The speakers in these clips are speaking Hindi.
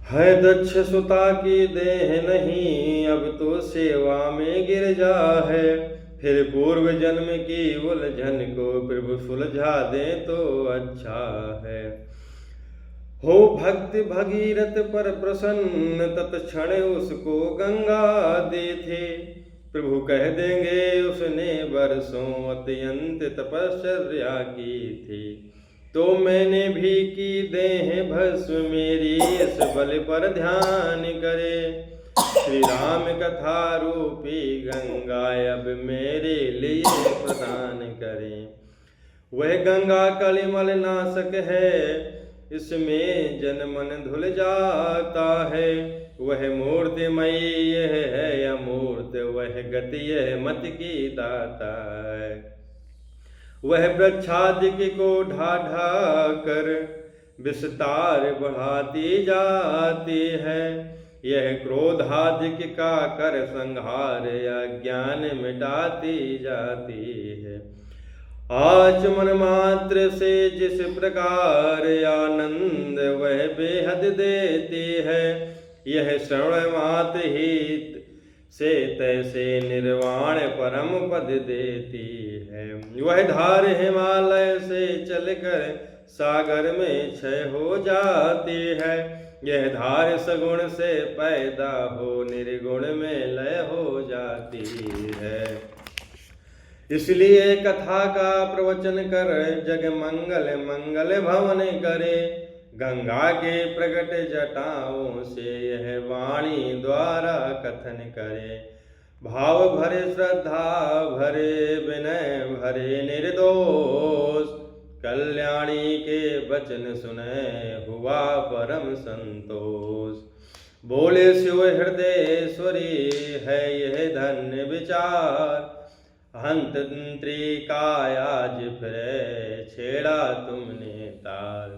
है दक्ष सुता की देह नहीं, अब तो सेवा में गिर जा है। फिर पूर्व जन्म की उलझन को प्रभु सुलझा दे तो अच्छा है। हो भक्त भगीरथ पर प्रसन्न, तत्क्षण उसको गंगा दे थे। प्रभु कह देंगे उसने बरसों अत्यंत तपश्चर्या की थी। तो मैंने भी की देह भस्म मेरी, इस बल पर ध्यान करे। श्री राम कथा रूपी गंगा अब मेरे लिए प्रदान करें। वह गंगा कलिमल नाशक है, इसमें जन मन धुल जाता है। वह मूर्तिमयी यह है अमूर्त, वह गति यह मत की दाता है। वह वृक्षादिक को ढा ढा कर विस्तार बढ़ाती जाती है। यह क्रोधादिक का कर संहार अज्ञान मिटाती जाती है। आचमन मात्र से जिस प्रकार आनंद वह बेहद देती है, यह श्रवण मात्र ही से तैसे निर्वाण परम पद देती है। वह धार हिमालय से चलकर सागर में क्षय हो जाती है। यह धार सगुण से पैदा हो निर्गुण में लय हो जाती है। इसलिए कथा का प्रवचन कर जग मंगल मंगल भवन करे। गंगा के प्रगट जटाओं से यह वाणी द्वारा कथन करे। भाव भरे श्रद्धा भरे विनय भरे निर्दोष, कल्याणी के वचन सुने हुआ परम संतोष। बोले शिव हृदयेश्वरी है यह धन्य विचार, हंत्री का आज फिर छेड़ा तुमने तार।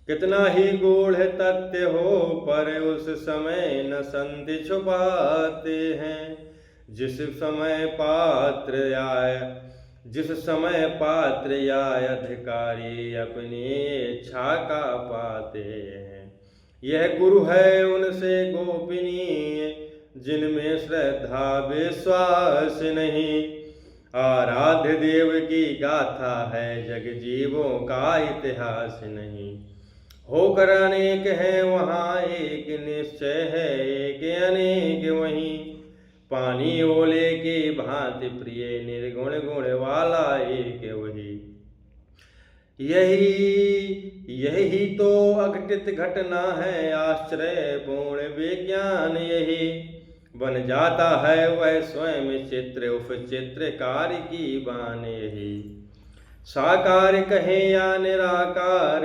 कितना ही गूढ़ तथ्य हो पर उस समय न संत छुपाते हैं। जिस समय पात्र या अधिकारी अपनी इच्छा का पाते हैं। यह गुरु है उनसे गोपनीय, जिनमें श्रद्धा विश्वास नहीं। आराध्य देव की गाथा है जग जीवों का इतिहास नहीं। होकर अनेक है वहाँ एक निश्चय है, एक अनेक वहीं। पानी ओले की भांति प्रिय निर्गुण गुण वाला एक वही। यही तो अघटित घटना है, आश्चर्यपूर्ण विज्ञान यही। बन जाता है वह स्वयं चित्र, उप चित्रकार की बान यही। साकार कहे या निराकार,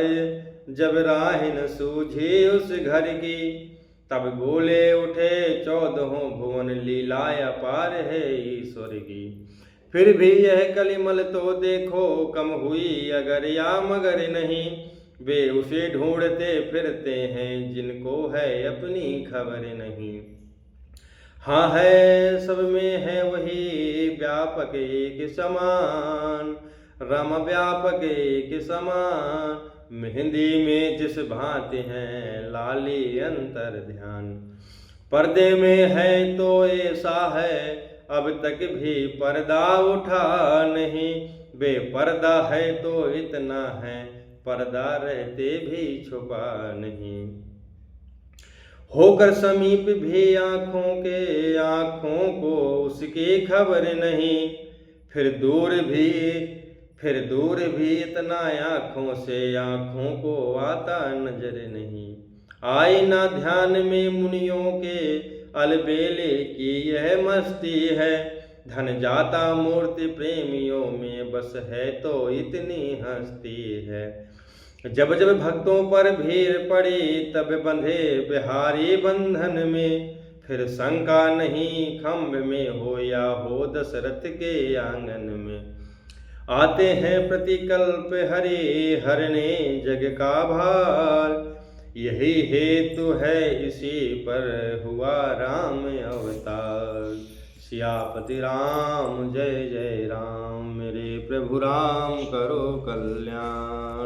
जब राह न सूझी उस घर की। तब बोले उठे 14 भुवन, लीला अपार है ईश्वर की। फिर भी यह कलिमल तो देखो कम हुई अगर या मगर नहीं। वे उसे ढूंढते फिरते हैं जिनको है अपनी खबर नहीं। हाँ है सब में है वही व्यापक एक समान, रम व्यापक एक समान। मेहंदी में जिस भांति है लाली अंतर ध्यान। पर्दे में है तो ऐसा है, अब तक भी पर्दा उठा नहीं। बेपर्दा है तो इतना है, पर्दा रहते भी छुपा नहीं। होकर समीप भी आँखों को उसकी खबर नहीं। फिर दूर भी इतना आँखों से आँखों को आता नजर नहीं। आई ना ध्यान में मुनियों के अलबेले की यह मस्ती है। धन जाता मूर्ति प्रेमियों में बस है तो इतनी हस्ती है। जब जब भक्तों पर भीड़ पड़ी तब बंधे बिहारी बंधन में। फिर शंका नहीं खम्भ में हो या हो दशरथ के आंगन में। आते हैं प्रतिकल्प हरि हरने जग का भार। यही हेतु है इसी पर हुआ राम अवतार। सियापति राम जय जय राम, मेरे प्रभु राम करो कल्याण।